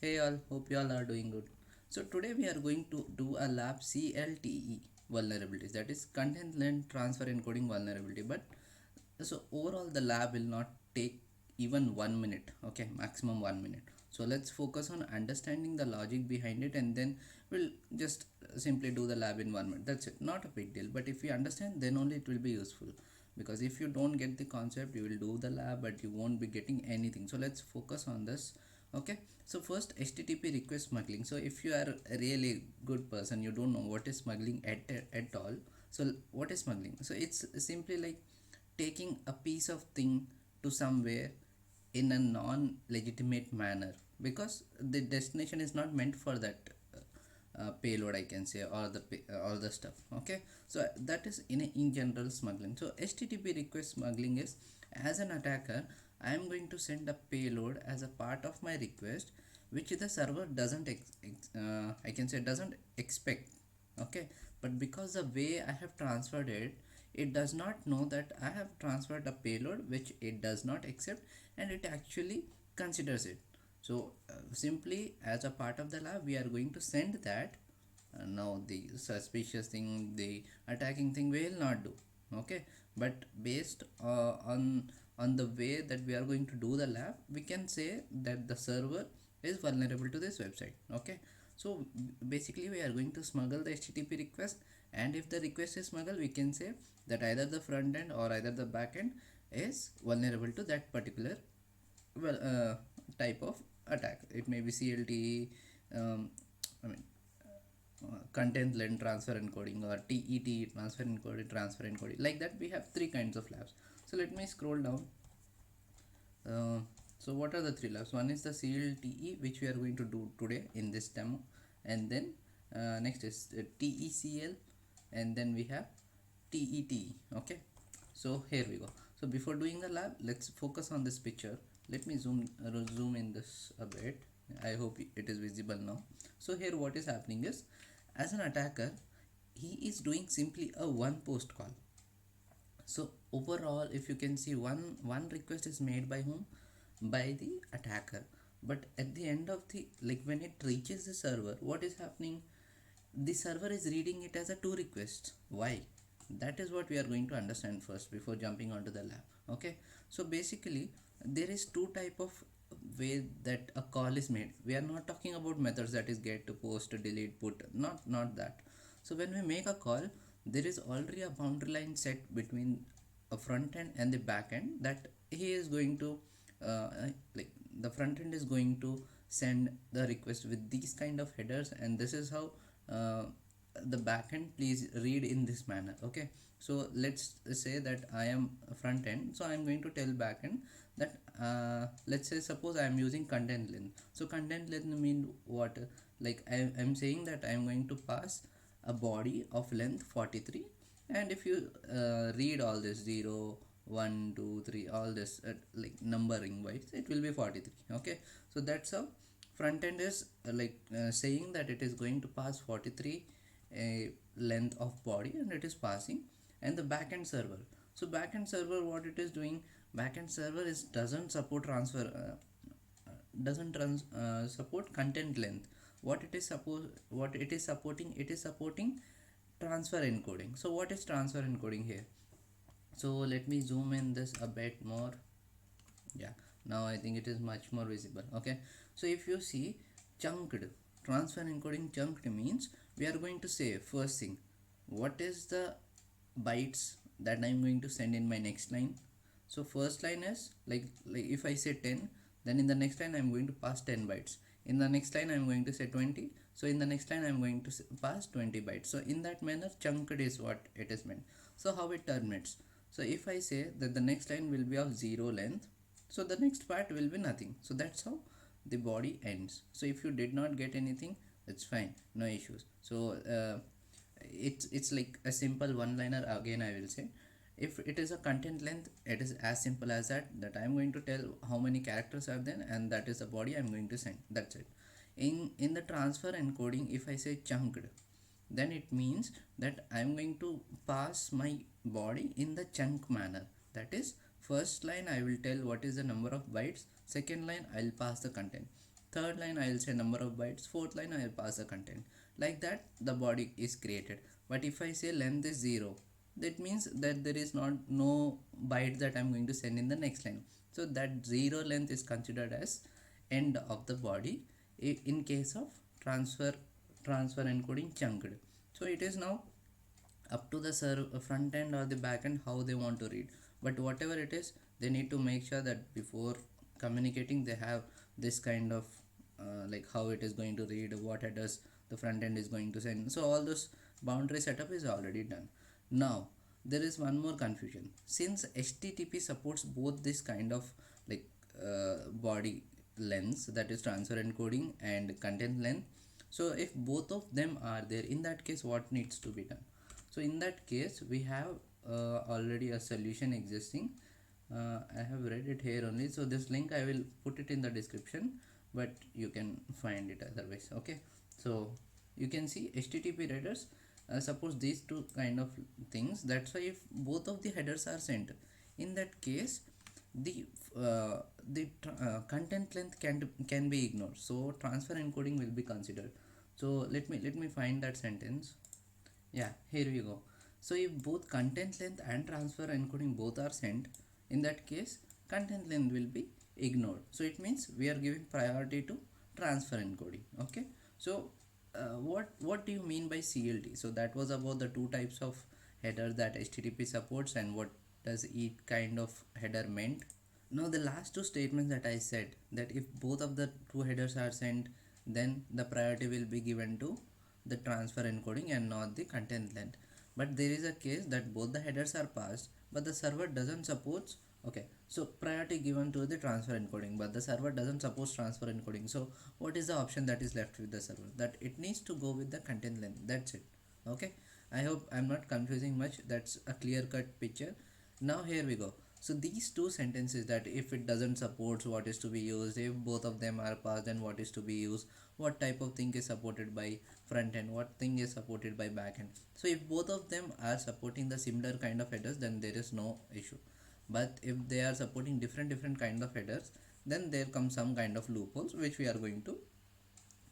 Hey all, hope you all are doing good. So today we are going to do a lab CLTE vulnerabilities, that is content length transfer encoding vulnerability. But so overall the lab will not take even 1 minute, okay, maximum 1 minute. So let's focus on understanding the logic behind it, and then we'll just simply do the lab in 1 minute. That's it, not a big deal. But if you understand, then only it will be useful, because if you don't get the concept, you will do the lab but you won't be getting anything. So let's focus on this. Okay, so first, HTTP request smuggling. So if you are a really good person, you don't know what is smuggling at all. So what is smuggling? So it's simply like taking a piece of thing to somewhere in a non-legitimate manner, because the destination is not meant for that payload, I can say, or the all the stuff. Okay, so that is in general smuggling. So HTTP request smuggling is, as an attacker, I am going to send a payload as a part of my request, which the server doesn't I can say doesn't expect. Okay, but because the way I have transferred it, it does not know that I have transferred a payload which it does not accept, and it actually considers it. So simply as a part of the lab, we are going to send that. Now the suspicious thing, the attacking thing, we will not do. Okay, but based on the way that we are going to do the lab, we can say that the server is vulnerable to this website. Okay, so basically we are going to smuggle the HTTP request, and if the request is smuggled, we can say that either the front end or either the back end is vulnerable to that particular type of attack. It may be CLT, I mean content length transfer encoding, or TET transfer encoding, like that. We have three kinds of labs. So let me scroll down. So what are the three labs? One is the CLTE, which we are going to do today in this demo, and then next is TECL, and then we have TET. Okay, so here we go. So before doing the lab, let's focus on this picture. Let me zoom in this a bit. I hope it is visible now. So here what is happening is, as an attacker, he is doing simply a one post call. So overall, if you can see, one request is made by whom? By the attacker. But at the end of the, like, when it reaches the server, what is happening? The server is reading it as a two requests. Why? That is what we are going to understand first before jumping onto the lab. Okay, so basically there is two type of way that a call is made. We are not talking about methods, that is get, post, delete, put, not that. So when we make a call, there is already a boundary line set between a front end and the back end, that he is going to like the front end is going to send the request with these kind of headers, and this is how the backend please read in this manner. Okay, so let's say that I am a front end, so I am going to tell backend that let's say, suppose I am using content length. So content length mean what? Like I am saying that I am going to pass a body of length 43, and if you read all this 0 1 2 3, all this like numbering wise, it will be 43. Okay, so that's how front end is saying that it is going to pass 43 length of body, and it is passing. And the backend server, so backend server, what it is doing? Backend server is doesn't support transfer, doesn't support content length. What it is supporting? It is supporting transfer encoding. So what is transfer encoding here? So let me zoom in this a bit more. Yeah, now I think it is much more visible. Okay, so if you see chunked, transfer encoding chunked means we are going to say first thing, what is the bytes that I'm going to send in my next line. So first line is like if I say 10, then in the next line I'm going to pass 10 bytes. In the next line I'm going to say 20, so in the next line I'm going to pass 20 bytes. So in that manner, chunked is what it is meant. So how it terminates? So if I say that the next line will be of 0 length, so the next part will be nothing. So that's how the body ends. So if you did not get anything, it's fine, no issues. So it's like a simple one liner. Again, I will say, if it is a content length, it is as simple as that I'm going to tell how many characters are there, and that is the body I'm going to send. That's it. In the transfer encoding, if I say chunked, then it means that I'm going to pass my body in the chunk manner. That is, first line I will tell what is the number of bytes, second line I'll pass the content, third line I will say number of bytes, fourth line I will pass the content. Like that the body is created. But if I say length is 0, that means that there is not no byte that I'm going to send in the next line. So that 0 length is considered as end of the body in case of transfer encoding chunked. So it is now up to the front end or the back end how they want to read. But whatever it is, they need to make sure that before communicating they have this kind of like how it is going to read, what headers the front end is going to send. So all this boundary setup is already done. Now there is one more confusion. Since HTTP supports both this kind of like body lengths, that is transfer encoding and content length, so if both of them are there, in that case what needs to be done? So in that case we have already a solution existing. I have read it here only, so this link I will put it in the description, but you can find it otherwise. Okay, so you can see HTTP headers suppose these two kind of things. That's why if both of the headers are sent, in that case the content length can be ignored, so transfer encoding will be considered. So let me find that sentence. Yeah, here we go. So if both content length and transfer encoding both are sent, in that case content length will be ignored. So it means we are giving priority to transfer encoding. Okay, so what do you mean by CLT? So that was about the two types of header that HTTP supports and what does each kind of header meant. Now the last two statements that I said, that if both of the two headers are sent, then the priority will be given to the transfer encoding and not the content length. But there is a case that both the headers are passed but the server doesn't support. Okay, so priority given to the transfer encoding but the server doesn't support transfer encoding. So what is the option that is left with the server? That it needs to go with the content length. That's it. Okay, I hope I'm not confusing much. That's a clear cut picture. Now here we go. So these two sentences, that if it doesn't support, what is to be used, if both of them are passed, then what is to be used, what type of thing is supported by front end, what thing is supported by back end. So if both of them are supporting the similar kind of headers, then there is no issue. But if they are supporting different kind of headers, then there comes some kind of loopholes which we are going to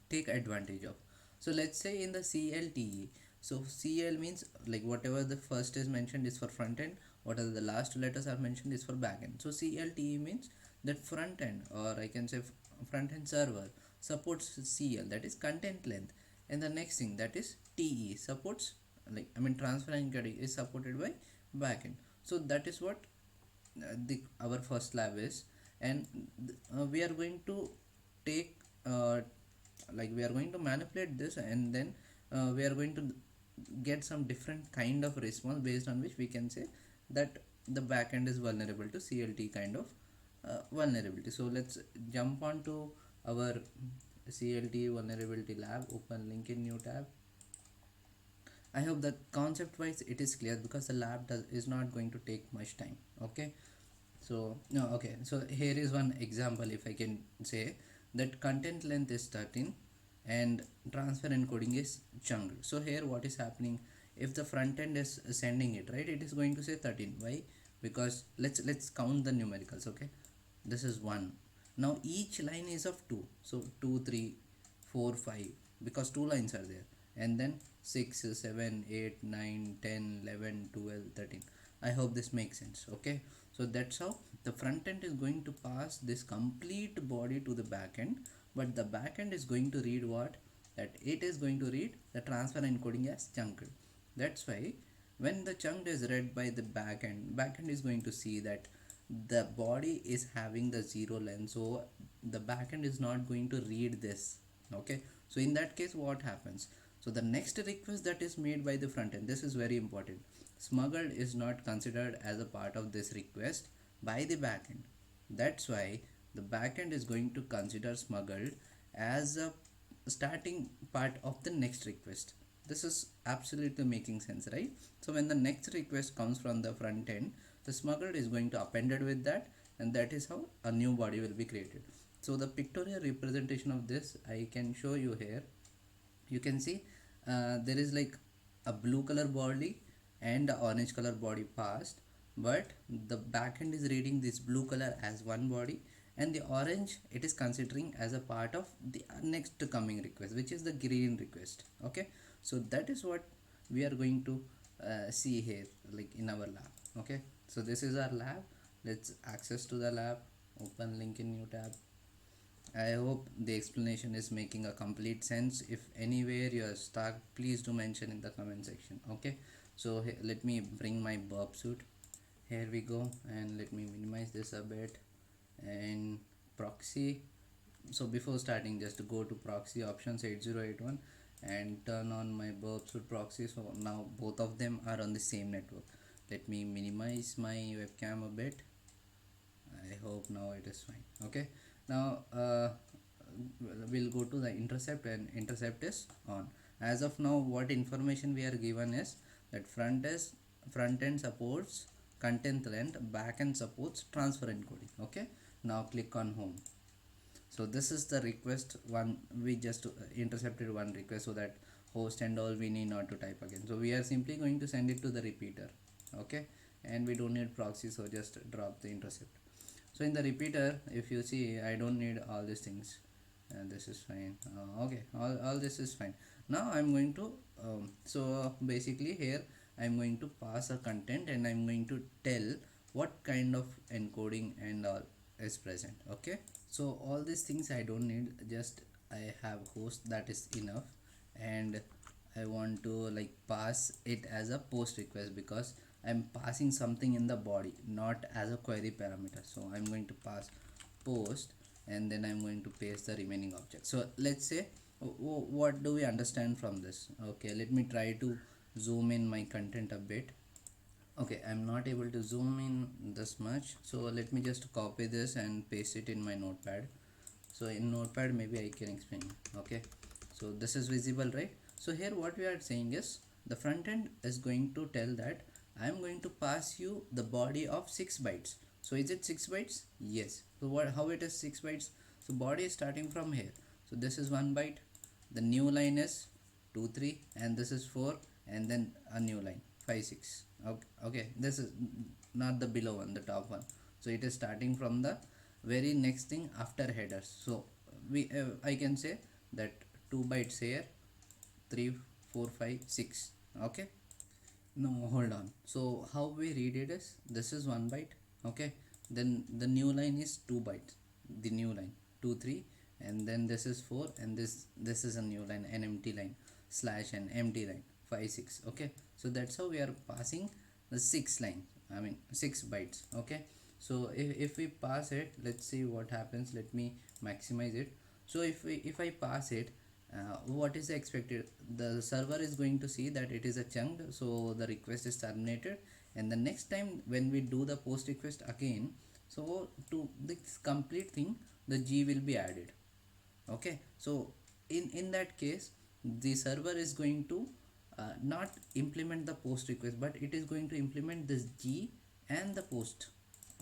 take advantage of. So let's say in the CLTE, so CL means like whatever the first is mentioned is for front end, whatever the last letters are mentioned is for back end. So CLTE means that front end, or I can say front end server supports CL, that is content length, and the next thing, that is TE, supports like transfer encoding is supported by back end. So that is what our first lab is, and we are going to take we are going to manipulate this, and then we are going to get some different kind of response based on which we can say that the backend is vulnerable to CLT kind of vulnerability. So let's jump on to our CLT vulnerability lab. Open link in new tab. I hope that concept wise it is clear, because the lab is not going to take much time. Okay, so no, okay, so here is one example. If I can say that content length is 13 and transfer encoding is chunked. So here what is happening, if the front end is sending it, right, it is going to say 13. Why? Because let's count the numericals. Okay, this is 1. Now each line is of 2, so 2 3 4 5, because 2 lines are there, and then 6 7 8 9 10 11 12 13. I hope this makes sense. Okay, so that's how the front end is going to pass this complete body to the back end, but the back end is going to read what, that it is going to read the transfer encoding as chunked. That's why when the chunked is read by the back end is going to see that the body is having the 0 length, so the back end is not going to read this. Okay, so in that case what happens, so the next request that is made by the front end, this is very important, smuggled is not considered as a part of this request by the backend. That's why the backend is going to consider smuggled as a starting part of the next request. This is absolutely making sense, right? So when the next request comes from the front end, the smuggled is going to appended with that, and that is how a new body will be created. So the pictorial representation of this I can show you here. You can see there is like a blue color body and a orange color body passed, but the backend is reading this blue color as one body and the orange it is considering as a part of the next coming request, which is the green request. Okay, so that is what we are going to see here, like in our lab. Okay, so this is our lab. Let's access to the lab, open link in new tab. I hope the explanation is making a complete sense. If anywhere you are stuck, please do mention in the comment section. Okay, so let me bring my burp suit. Here we go, and let me minimize this a bit. And proxy, so before starting, just go to proxy options 8081 and turn on my burp suit proxy. So now both of them are on the same network. Let me minimize my webcam a bit. I hope now it is fine. Okay, now we'll go to the intercept, and intercept is on. As of now, what information we are given is that front end supports content length, back end supports transfer encoding. Okay, now click on home. So this is the request one. We just intercepted one request, so that host and all we need not to type again. So we are simply going to send it to the repeater. Okay, and we don't need proxy, so just drop the intercept. So in the repeater, if you see, I don't need all these things, and this is fine. Okay, all this is fine. Now I'm going to so basically here I'm going to pass a content, and I'm going to tell what kind of encoding and all is present. Okay, so all these things I don't need, just I have host, that is enough. And I want to like pass it as a post request, because I'm passing something in the body, not as a query parameter. So I'm going to pass post, and then I'm going to paste the remaining object. So let's say what do we understand from this? Okay, let me try to zoom in my content a bit. Okay, I'm not able to zoom in this much, so let me just copy this and paste it in my notepad. So in notepad maybe I can explain. Okay, so this is visible, right? So here what we are saying is the front end is going to tell that I am going to pass you the body of 6 bytes. So is it 6 bytes? Yes. So how it is 6 bytes? So body is starting from here. So this is 1 byte, the new line is 2 3, and this is 4, and then a new line 5 6. Okay, this is not the below one, the top one. So it is starting from the very next thing after headers. So we I can say that 2 bytes here, 3 4 5 6. Okay, no, hold on. So how we read it is, this is 1 byte. Okay, then the new line is 2 bytes, the new line 2 3, and then this is 4, and this is a new line, an empty line, slash an empty line 5 6. Okay, so that's how we are passing the 6 lines, I mean 6 bytes. Okay, so if we pass it, let's see what happens. Let me maximize it. So if I pass it, what is expected? The server is going to see that it is a chunked, so the request is terminated, and the next time when we do the post request again, so to this complete thing, the G will be added. Okay, so in that case, the server is going to not implement the post request, but it is going to implement this G and the post.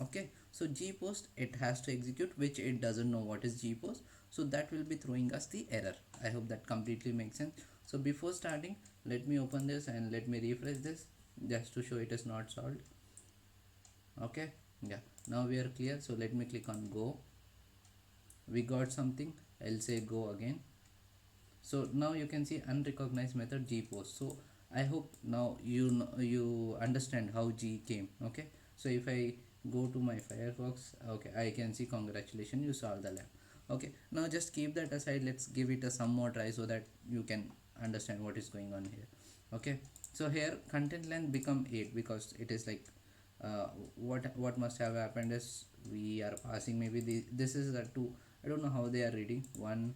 Okay, so G post, it has to execute, which it doesn't know what is G post, so that will be throwing us the error. I hope that completely makes sense. So before starting, let me open this and let me refresh this, just to show it is not solved. Okay, yeah, now we are clear. So let me click on go. We got something, I'll say go again. So now you can see unrecognized method G post. So I hope now you understand how G came. Okay, so if I go to my Firefox, okay, I can see congratulations, you solved the lab. Okay, now just keep that aside. Let's give it a some more try, so that you can understand what is going on here. Okay, so here content length become 8, because it is like what must have happened is we are passing maybe this is a 2. I don't know how they are reading 1.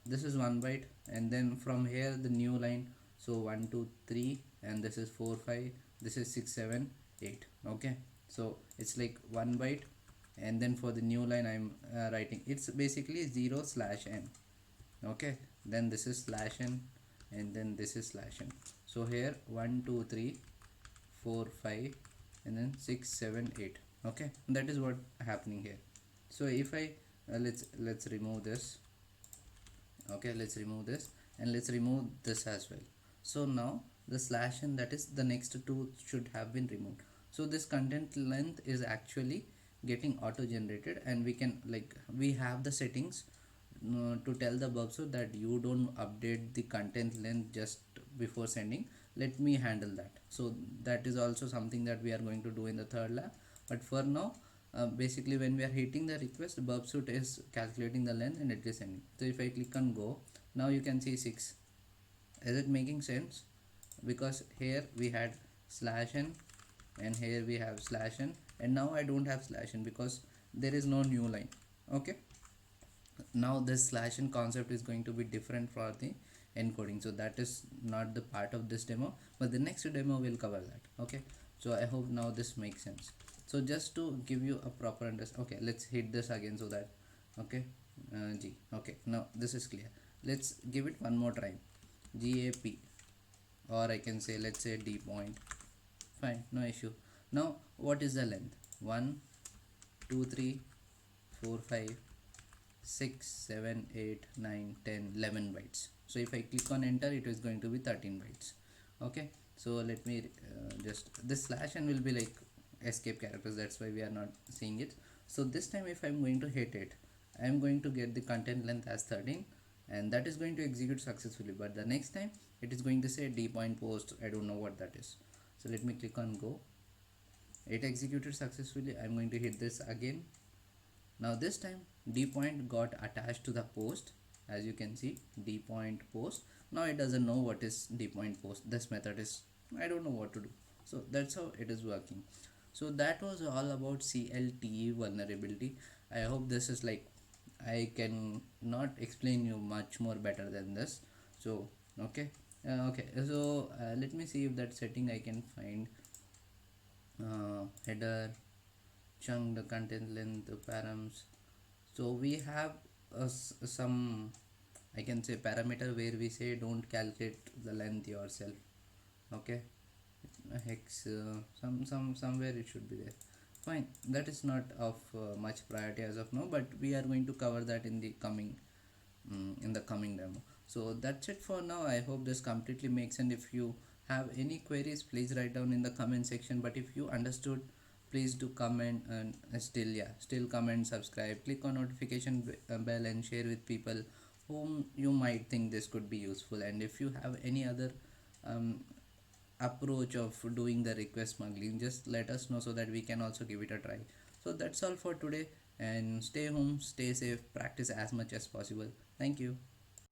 This is 1 byte, and then from here the new line, so 1 2 3, and this is 4 5, this is 6 7 8. Okay, so it's like 1 byte, and then for the new line I'm writing, it's basically 0 slash n. Okay, then this is slash n, and then this is slash n. So here 1 2 3 4 5, and then 6 7 8. Okay, that is what happening here. So if I let's remove this. Okay, let's remove this, and let's remove this as well. So now the slash n, that is the next two, should have been removed. So this content length is actually getting auto generated, and we can, like, we have the settings to tell the Bubsuit that you don't update the content length just before sending. Let me handle that. So that is also something that we are going to do in the third lab. But for now, basically when we are hitting the request, Bubsuit is calculating the length and it is sending. So if I click on go, now you can see 6. Is it making sense? Because here we had /n and here we have /n, and now I don't have /n because there is no new line. Okay, now this /n concept is going to be different for the encoding, so that is not the part of this demo, but the next demo will cover that. Okay, so I hope now this makes sense. So just to give you a proper understanding, okay, let's hit this again so that, okay, G, okay, now this is clear. Let's give it one more try, GAP, or I can say, let's say Dpoint. Fine, no issue. Now what is the length? 1 2 3 4 5 6 7 8 9 10 11 bytes. So if I click on enter, it is going to be 13 bytes. Okay, so let me just, this /n will be like escape characters, that's why we are not seeing it. So this time if I'm going to hit it, I'm going to get the content length as 13, and that is going to execute successfully. But the next time it is going to say Dpoint post, I don't know what that is. So let me click on go. It executed successfully. I'm going to hit this again. Now this time Dpoint got attached to the post, as you can see, Dpoint post. Now it doesn't know what is Dpoint post. This method is, I don't know what to do. So that's how it is working. So that was all about CLTE vulnerability. I hope this is like, I can not explain you much more better than this. So okay, so let me see if that setting I can find. Header, chunk, the content length, the params. So we have some, I can say, parameter where we say don't calculate the length yourself. Okay, hex, somewhere it should be there. Fine, that is not of much priority as of now, but we are going to cover that in the coming demo. So that's it for now. I hope this completely makes sense. If you have any queries, please write down in the comment section. But if you understood, please do comment, and still comment, subscribe, click on notification bell, and share with people whom you might think this could be useful. And if you have any other approach of doing the request smuggling, just let us know so that we can also give it a try. So that's all for today, and stay home, stay safe, practice as much as possible. Thank you.